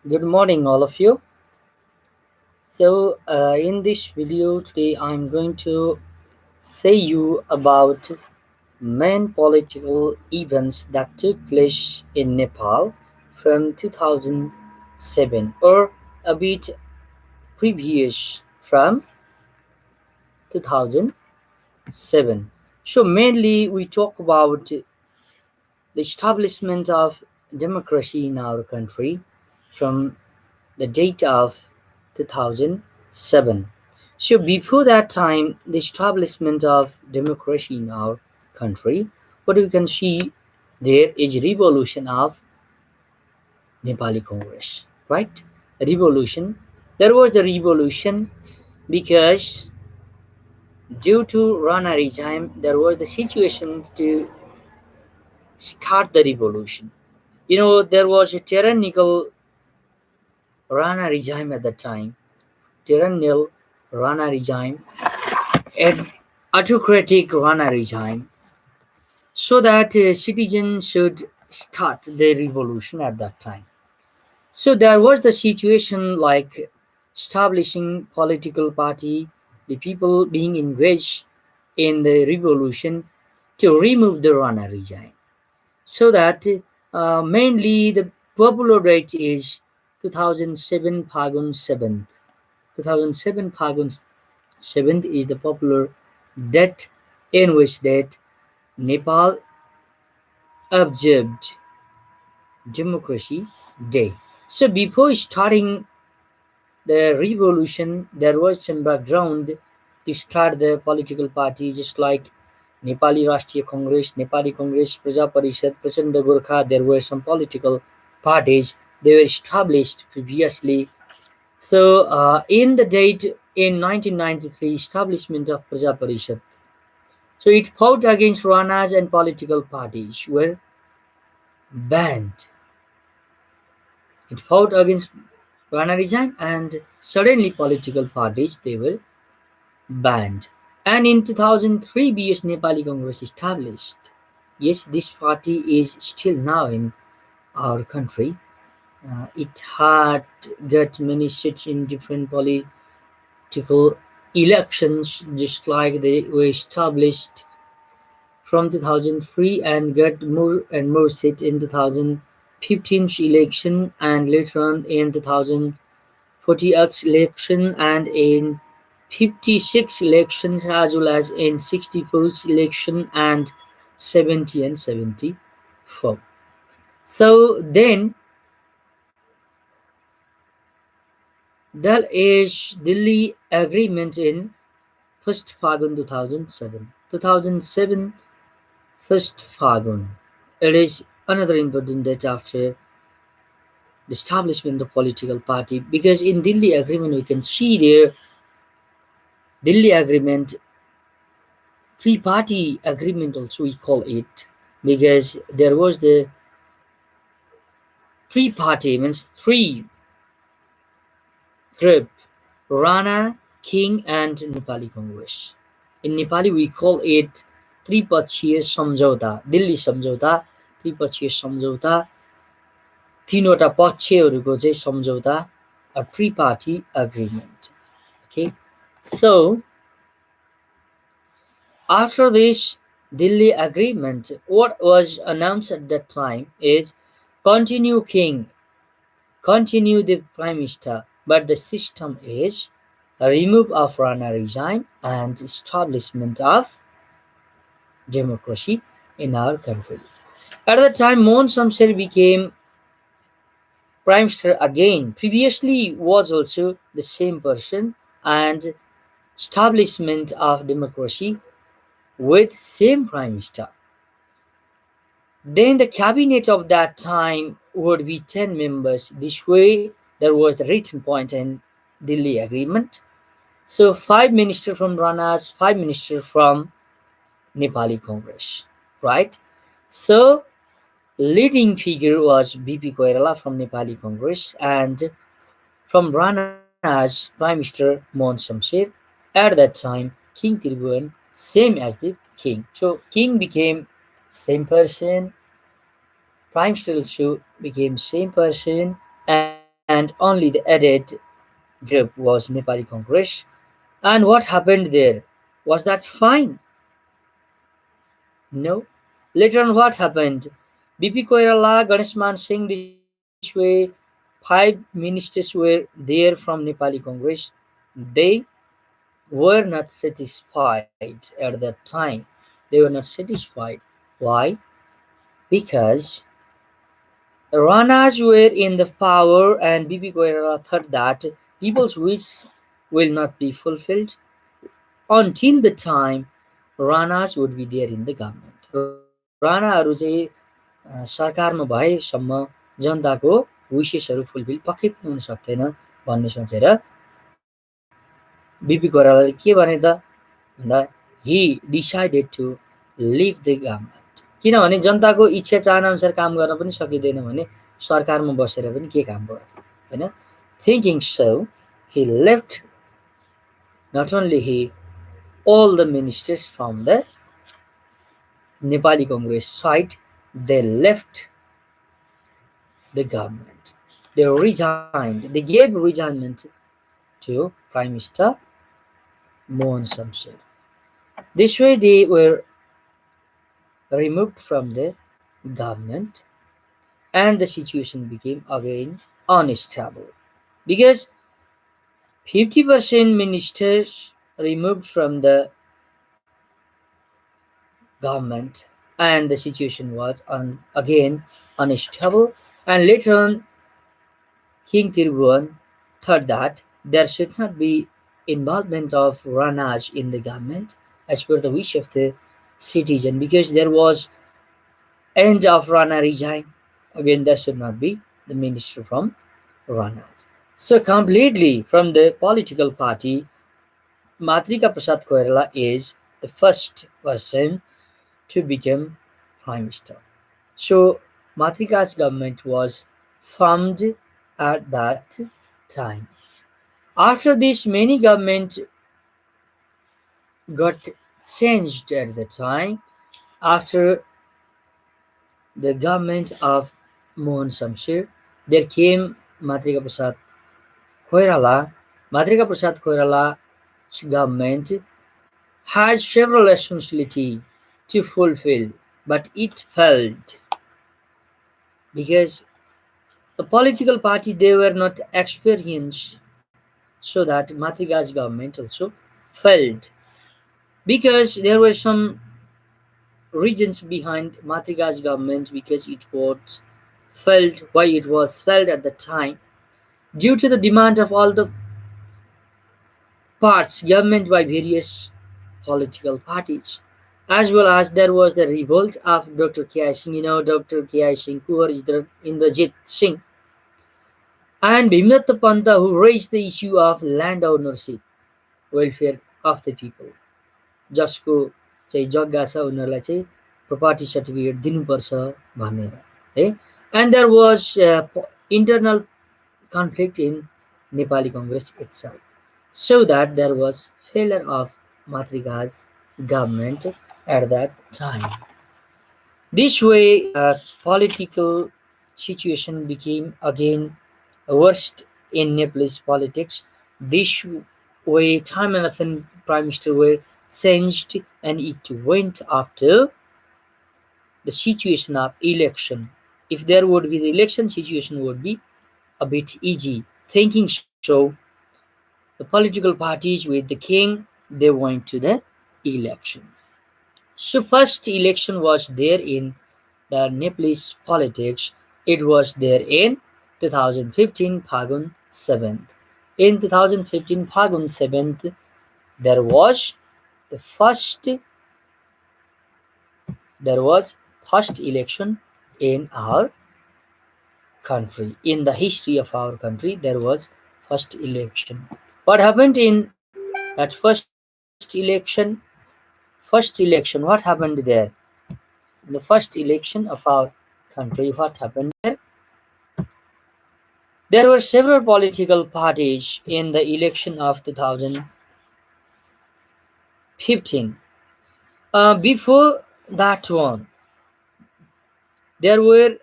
Good morning, all of you. In this video today, I'm going to say you about main political events that took place in Nepal from 2007 or a bit previous from 2007. So mainly we talk about the establishment of democracy in our country from the date of 2007. So before that time, the establishment of democracy in our country, what we can see there is revolution of Nepali Congress, right? Revolution. There was the revolution because due to Rana regime, there was the situation to start the revolution. There was a tyrannical Rana regime at the time. Tyrannical Rana regime an autocratic Rana regime so that citizens should start the revolution at that time. So there was the situation like establishing political party, the people being engaged in the revolution to remove the Rana regime. So that mainly the popular date is 2007 Phagun 7th. 2007 Phagun 7th is the popular date in which that Nepal observed Democracy Day. So before starting the revolution, there was some background to start the political party, just like Nepali Rashtriya Congress, Nepali Congress, Praja Parishad, Prachanda Gorkha. There were some political parties. They were established previously. So in the date in 1993, establishment of Praja Parishad. So it fought against Ranas and political parties were banned. It fought against Rana regime and suddenly political parties they were banned. And in 2003 BS Nepali Congress established. Yes, this party is still now in our country. It had got many seats in different political elections, just like they were established from 2003 and got more and more seats in 2015 election and later on in 2048 election and in 56 elections as well as in 64 election and 70 and 74. So then there is Delhi agreement in 1st Phagun 2007. 2007 1st Phagun. It is another important date after the establishment of political party because in Delhi agreement we can see there Delhi agreement three party agreement also we call it because there was the three party means three group Rana, King and Nepali Congress. In Nepali we call it त्रिपक्षीय सम्झौता दिल्ली सम्झौता त्रिपक्षीय सम्झौता तीनवटा पक्षहरूको चाहिँ सम्झौता a three-party agreement. Okay, so after this Delhi agreement, what was announced at that time is continue king, continue the prime minister, but the system is a remove of Rana regime and establishment of democracy in our country. At that time, Mohan Shamsher became prime minister again. Previously was also the same person and establishment of democracy with same prime minister. Then the cabinet of that time would be 10 members. This way, there was the written point in Delhi agreement. So 5 ministers from Ranas, 5 ministers from Nepali Congress, right? So leading figure was BP Koirala from Nepali Congress and from Rana's Prime Minister Mohan Shamsher. At that time, King Tiribhuvan, same as the king. So king became same person, Prime Minister also became same person, and and only the added group was Nepali Congress. And what happened there? Was that fine? No. Later on, what happened? BP Koirala, Ganeshman Singh, this way, five ministers were there from Nepali Congress. They were not satisfied at that time. They were not satisfied. Why? Because Ranas were in the power and BP Koirala thought that people's wish will not be fulfilled until the time Ranas would be there in the government. राणाहरू चाहिँ सरकारमा भएसम्म जनताको विसेसहरू fulfil पक्कै पनि हुन सक्दैन भन्ने सोचेर BP कोइरालाले के भने त भन्दा he decided to leave the government किनभने जनताको इच्छा चाहना अनुसार काम गर्न पनि सकिँदैन भने सरकारमा बसेर पनि के काम गर्यो हैन thinking so he left not only he all the ministers from the Nepali Congress side they left the government. They resigned. They gave resignment to Prime Minister Mohan Shamsher. This way they were removed from the government and the situation became again unstable because 50% ministers removed from the government and the situation was again unstable and later on King Tirubhuvan thought that there should not be involvement of Ranas in the government as per the wish of the citizen because there was end of Rana regime. Again, there should not be the minister from Ranas. So completely from the political party, Matrika Prasad Koirala is the first person to become prime minister. So Matrika's government was formed at that time. After this, many governments got changed at the time. After the government of Mohan Shamsher, there came Matrika Prasad Koirala. Matrika Prasad Koirala's government had several responsibilities to fulfill, but it failed because the political party they were not experienced, so that Matrika's government also failed because there were some reasons behind Matrika's government because it was felt why it was felt at the time due to the demand of all the parts government by various political parties as well as there was the revolt of Dr. K.I. Singh, Dr. K.I. Singh, Kuwar Indrajit Singh, and Bhimdatta Panta who raised the issue of land ownership, welfare of the people. जसको चाहिँ जग्गा छ उनीहरूलाई चाहिँ property certificate दिनुपर्छ भनेर है and there was internal conflict in Nepali Congress itself so that there was failure of Matrika's government at that time. This way political situation became again worst in Nepalese politics. This way time and often prime minister were changed and it went after the situation of election. If there would be the election situation would be a bit easy. Thinking so, the political parties with the king they went to the election. So first election was there in the Nepalese politics. It was there in 2015 Phagun 7th. In 2015 Phagun 7th, there was the first there was first election in our country. In the history of our country, there was first election. What happened in that first election, what happened there? In the first election of our country, what happened there? There were several political parties in the election of 2015. Before that one, there were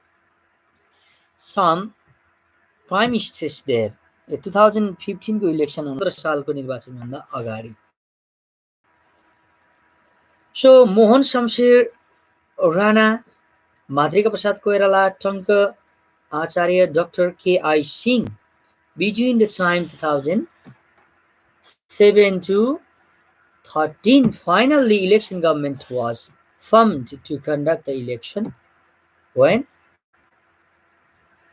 some prime ministers there. 2015 को election 15 सालको निर्वाचनभन्दा अगाडि. सो मोहन शमशेर राणा, मातृका प्रसाद कोइराला, टङ्क आचार्य, Dr. K.I. Singh, between the time 2007 to 13, finally election government was formed to conduct the election when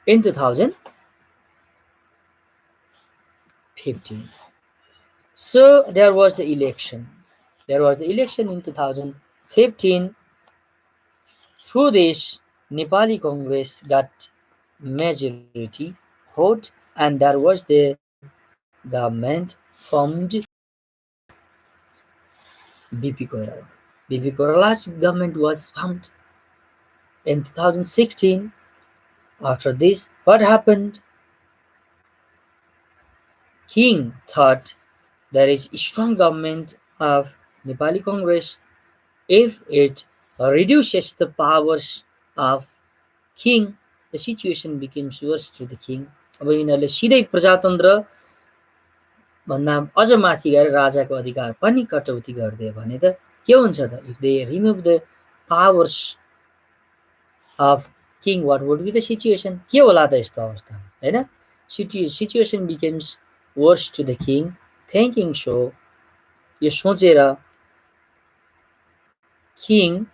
in 2015. So there was the election. There was the election in 2015. Through this, Nepali Congress got majority vote, and there was the government formed BP Koirala. BP Koirala's government was formed in 2016. After this, what happened? King thought there is a strong government of Nepali Congress. If it reduces the powers of king, the situation becomes worse to the king. अब यिनीहरूले सिधै प्रजातन्त्र भन्दा अझ माथि गएर राजाको अधिकार पनि कटौती गरिदियो भने त के हुन्छ त? If they remove the powers of king, what would be the situation? के होला त यस्तो अवस्था, हैन? Situation becomes worse to the king. Thinking so, यो सोचेर King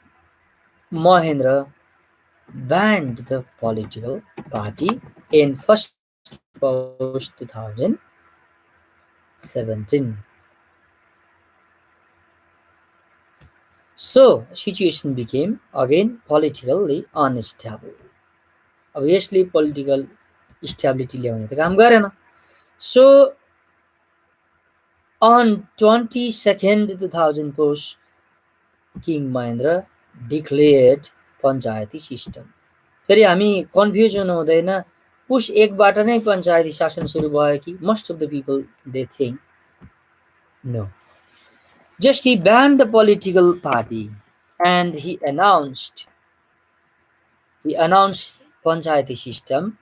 Mahendra banned the political party in first post 2017. So situation became again politically unstable. Obviously political stability ल्याउने त काम गरेन. So on 22nd 2000 post, King Mahendra declared Panchayati system. फेरि हामी confusion हुँदैन, पुस एकबाट नै पञ्चायती शासन सुरु भयो कि? Most of the people they think no. Just he banned the political party and he announced panchayati system.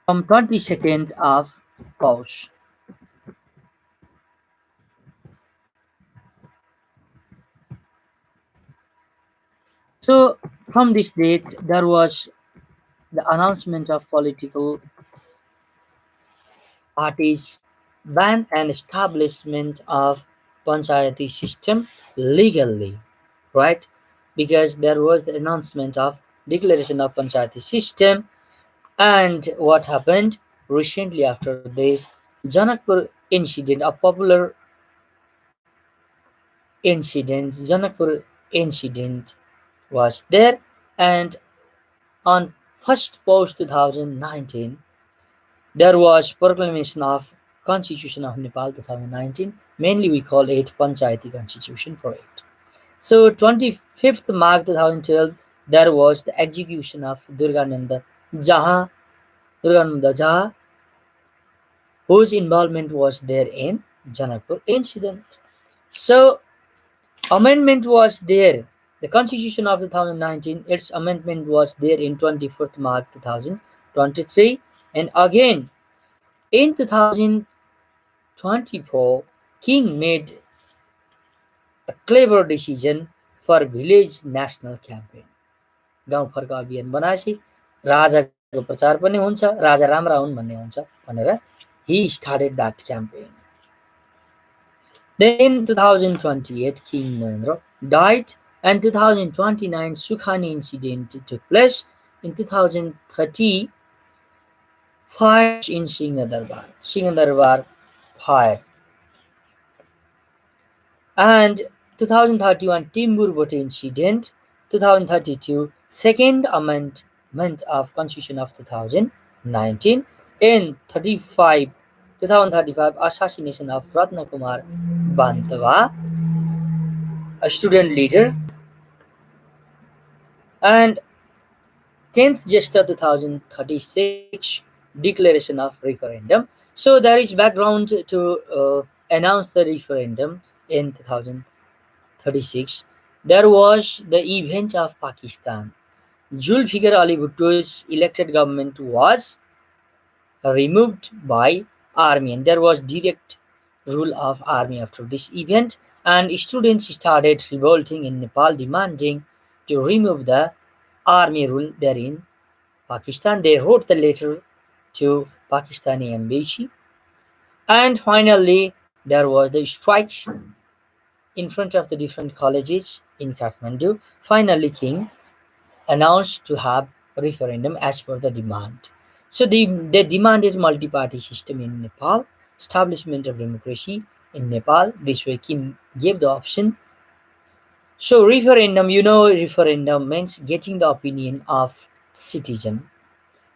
From 22nd of Pouch. So from this date there was the announcement of political parties ban and establishment of panchayati system legally, right? Because there was the announcement of declaration of panchayati system. And what happened recently after this? Janakpur incident, a popular incident, Janakpur incident was there, and on 1st post 2019 there was proclamation of Constitution of Nepal 2019. Mainly we call it Panchayati Constitution for it. So 25th March 2012 there was the execution of Durgananda Jaha, whose involvement was there in Janakpur incident. So amendment was there. The Constitution of 2019, its amendment was there in 24th March 2023, and again in 2024, King made a clever decision for village national campaign. गाउँ फर्क अभियान बनाएपछि राजाको प्रचार पनि हुन्छ, राजा राम्रा हुन् भन्ने हुन्छ भनेर he started that campaign. Then in 2028, King Mahendra died, and 2029 Sukhani incident took place. In 2030, fires in Singha fire, and 2031 Timbur incident, 2032 second amendment of Constitution of 2019, in 2035 assassination of Ratna Kumar Bantava, a student leader, and 10th Jesta 2036 declaration of referendum. So there is background to announced the referendum in 2036, there was the event of Pakistan. Zulfikar Ali Bhutto's elected government was removed by army, and there was direct rule of army after this event, and students started revolting in Nepal demanding to remove the army rule there in Pakistan. They wrote the letter to Pakistani embassy, and finally there was the strikes in front of the different colleges in Kathmandu. Finally, king announced to have a referendum as per the demand. So they demanded multi-party system in Nepal, establishment of democracy in Nepal. This way, Kim gave the option. So referendum, referendum means getting the opinion of citizen.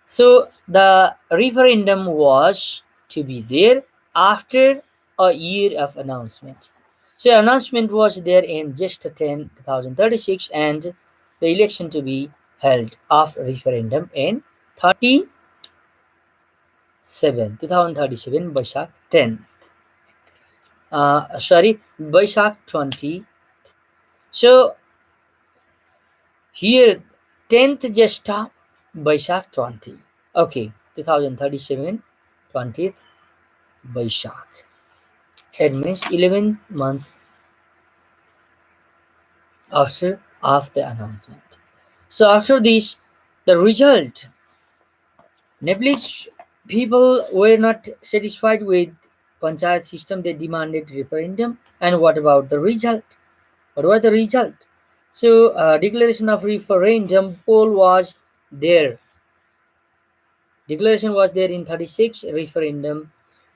So the referendum was to be there after a year of announcement. So announcement was there in just 10 2036, and the election to be held of referendum in 2037 Baishak 10. Sorry, Baishak 20. So here 10th Jesta Baishak 20. Okay, 2037 20th Baishak. It means 11 months after of the announcement. So after this, the result, Nepalese people were not satisfied with panchayat system. They demanded referendum. And what about the result? What was the result? So declaration of referendum poll was there. Declaration was there in 36, referendum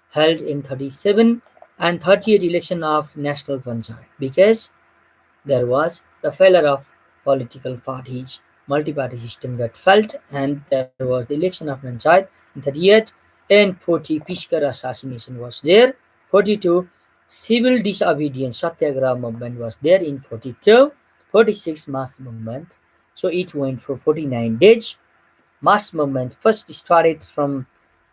held in 37, and 38 election of national panchayat, because there was the failure of political parties. Multi-party system got failed, and there was the election of panchayat in 38, and 40 Pishkar assassination was there. 42 civil disobedience satyagraha movement was there in 42. 46 mass movement. So it went for 49 days. Mass movement first started from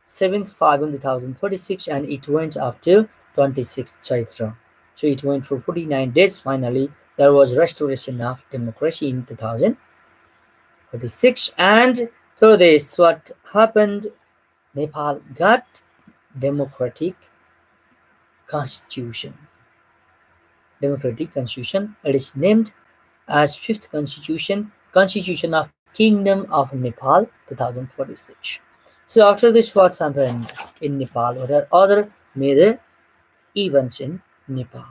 7th Fagun 2046, and it went up to 26th Chaitra. So it went for 49 days. Finally, there was restoration of democracy in 2046, and through this, what happened? Nepal got democratic constitution. Democratic constitution. It is named as fifth constitution of Kingdom of Nepal 2046. So after this, what's happened in Nepal? What are other major events in Nepal?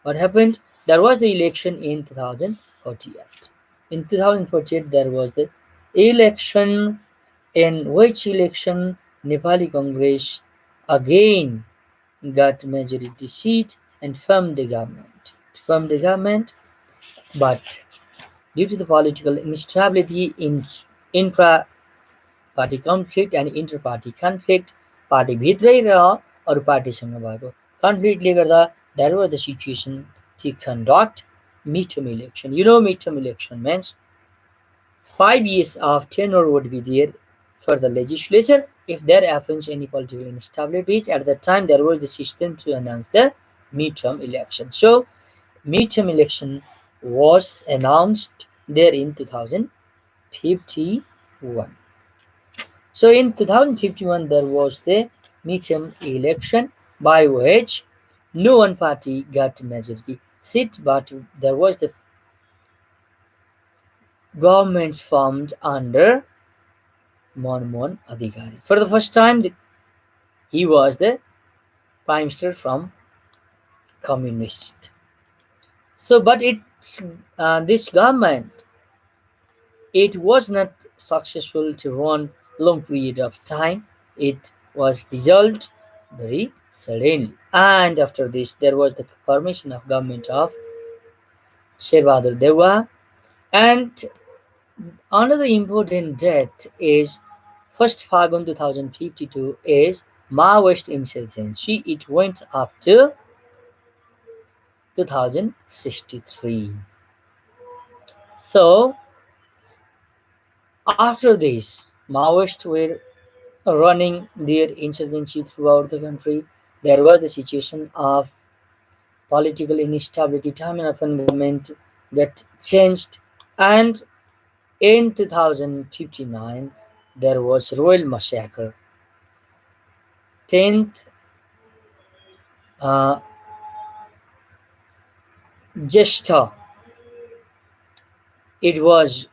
What happened? There was the election in 2048. In 2048, there was the election, in which election Nepali Congress again got majority seat and formed the government. Formed the government, but due to the political instability in intra-party conflict and inter-party conflict, party भित्रै र अरू पार्टीसँग भएको conflictले गर्दा there was the situation to conduct midterm election. Midterm election means 5 years of tenure would be there for the legislature. If there happens any political instability, at that time there was the system to announce the midterm election. So midterm election was announced there in 2051. So in 2051, there was the midterm election by which no one party got majority seat, but there was the government formed under Manmohan Adhikari. For the first time, he was the prime minister from communist. So, but this government, it was not successful to run long period of time. It was dissolved very suddenly. And after this, there was the formation of government of Shebadur Dewa. And another important date is 1st Fagun 2052 is Maoist insurgency. It went up to 2063. So after this, Maoists were running their insurgency throughout the country. There was the situation of political instability. Time and often government got changed, and in 2059 there was royal massacre. 10th uh, Jesta. It was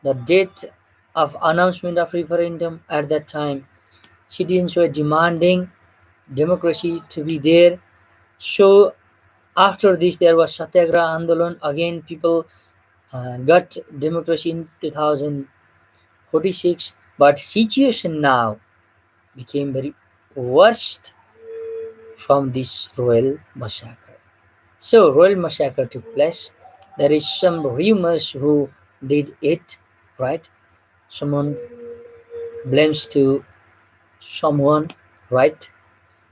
the date of announcement of referendum. At that time, citizens were demanding democracy to be there. So after this, there was Satyagraha Andolan. Again, people got democracy in 2046. But situation now became very worst from this royal massacre. So royal massacre took place. There is some rumors who did it, right? Someone blames to someone, right?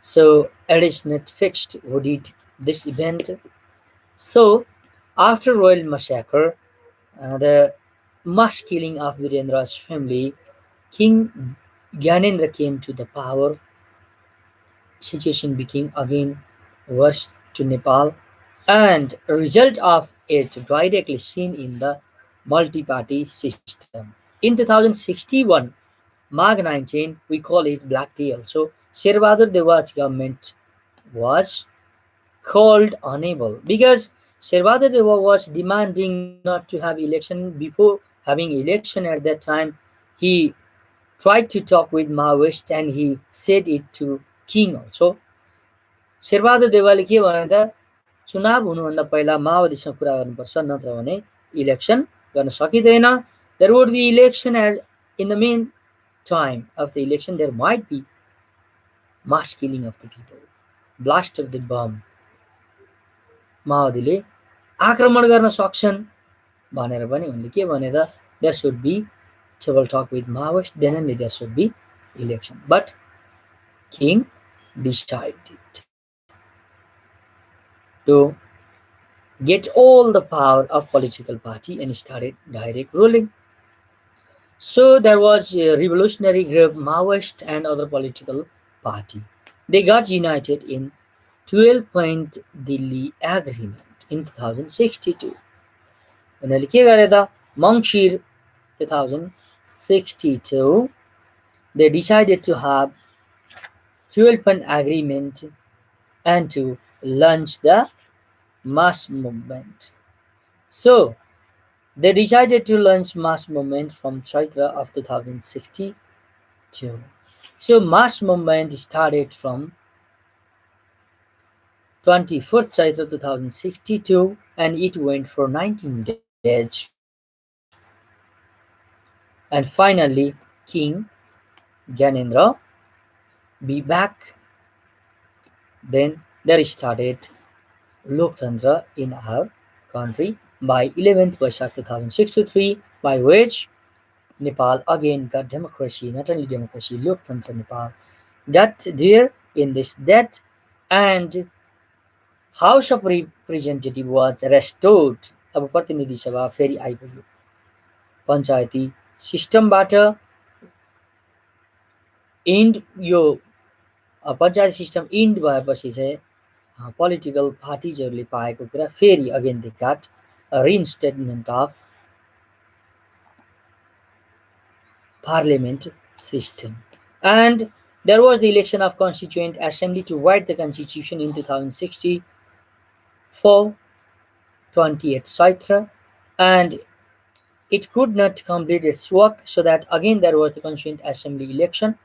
So it is not fixed who did this event. So after royal massacre, the mass killing of Virendra's family, King Gyanendra came to the power. Situation became again worse to Nepal, and a result of it directly seen in the multi-party system. In 2061, Mag 19, we call it Black Day also, Sherbadur Dewa's government was called unable because Sherbadur Deva was demanding not to have election. Before having election at that time, he tried to talk with Maoist and he said it to king also. Sher Bahadur देवालले के भने त चुनाव हुनुभन्दा पहिला माओवादीसँग कुरा गर्नुपर्छ, नत्र भने इलेक्सन गर्न सकिँदैन. There would be election as in the mean time of the election there might be mass killing of the people, blast of the bomb. माओवादीले आक्रमण गर्न सक्छन् भनेर पनि उनले के भने त there should be table talk with Maoist, then only there should be election. But king decided to get all the power of political party and started direct ruling. So there was a revolutionary group, Maoist and other political party. They got united in 12-point Delhi Agreement in 2062. उनीहरूले के गरे त Mangsir 2062 they decided to have 12-point agreement and to launch the mass movement. So they decided to launch mass movement from Chaitra of 2062. So mass movement started from 24th Chaitra 2062 and it went for 19 days. And finally, King Gyanendra be back. Then there started Loktantra in our country by 11th Vaishak 2063, by which Nepal again got democracy, not only democracy, Loktantra Nepal got there in this debt, and House of Representative was restored. अब प्रतिनिधि सभा फेरि आइपुग्यो. पञ्चायती सिस्टमबाट इन्ड यो panchayat system इन्ड भएपछि चाहिँ political पार्टिजहरूले पाएको कुरा फेरि again they got a reinstatement of parliament system. And there was the election of Constituent Assembly to write the constitution in 2064, 28th Saitra, and it could not complete its work, so that again there was the Constituent Assembly election.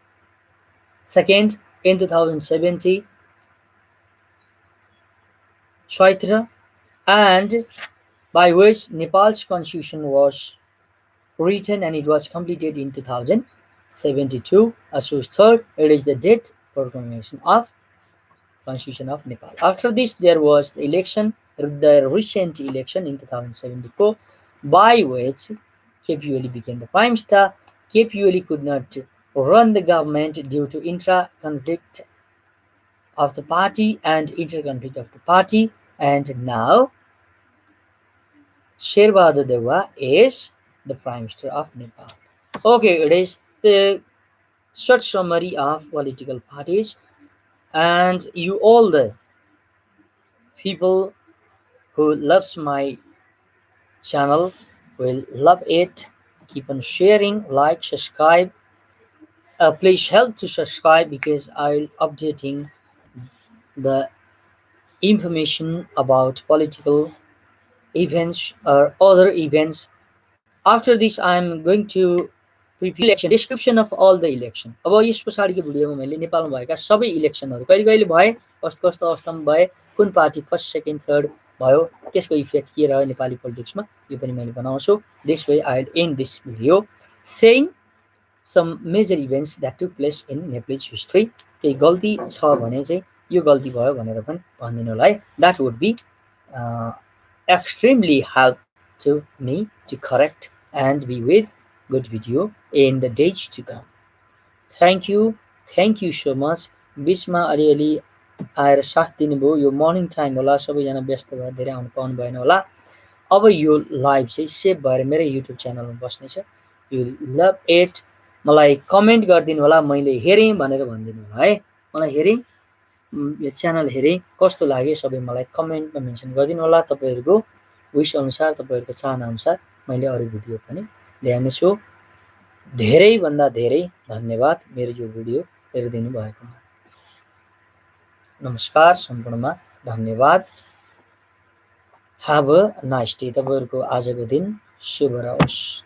Second, in 2070, Chaitra, and by which Nepal's constitution was written and it was completed in 2072. So third, it is the date proclamation of Constitution of Nepal. After this, there was the election, the recent election in 2074, by which KP Oli became the Prime Minister. KP Oli could not run the government due to intra-conflict of the party and inter-conflict of the party, and now Sherbadur Deva is the Prime Minister of Nepal. Okay, it is the short summary of political parties, and you all the people who loves my channel will love it. Keep on sharing, like, subscribe. Please help to subscribe because I'll updating the information about political events or other events. After this, I'm going to prepare election description of all the election. अब yes पछाडिको भिडियोमा मैले नेपालमा भएका सबै इलेक्सनहरू कहिले कहिले भए, कस्तो कस्तो अवस्थामा भए, कुन पार्टी फर्स्ट सेकेन्ड थर्ड भयो, त्यसको इफेक्ट के रह्यो नेपाली पोलिटिक्समा, यो पनि मैले बनाउँछु. This way I'll end this video saying some major events that took place in Nepal's history. केही गल्ती छ भने चाहिँ यो गल्ती भयो भनेर पनि भनिदिनु होला है. That would be uh, extremely help to me to correct and be with good video in the days to come. Thank you so much. बिचमा अलिअलि आएर साथ दिनुभयो. यो मर्निङ टाइम होला, सबैजना व्यस्त भएर धेरै आउनु पाउनु भएन होला. अब यो लाइभ चाहिँ सेभ भएर मेरो युट्युब च्यानलमा बस्नेछ. यु लभ इट. मलाई कमेन्ट गरिदिनु होला, मैले हेरेँ भनेर भनिदिनु होला है. मलाई हेरेँ, यो च्यानल हेरेँ, कस्तो लाग्यो सबै मलाई कमेन्टमा मेन्सन गरिदिनु होला. तपाईँहरूको विस अनुसार, तपाईँहरूको चाहना अनुसार मैले अरू भिडियो पनि ल्याउनेछु. धेरैभन्दा धेरै धन्यवाद मेरो यो भिडियो हेरिदिनु भएकोमा. नमस्कार सम्पूर्णमा धन्यवाद. Have a nice day. तपाईँहरूको आजको दिन शुभ रहोस्.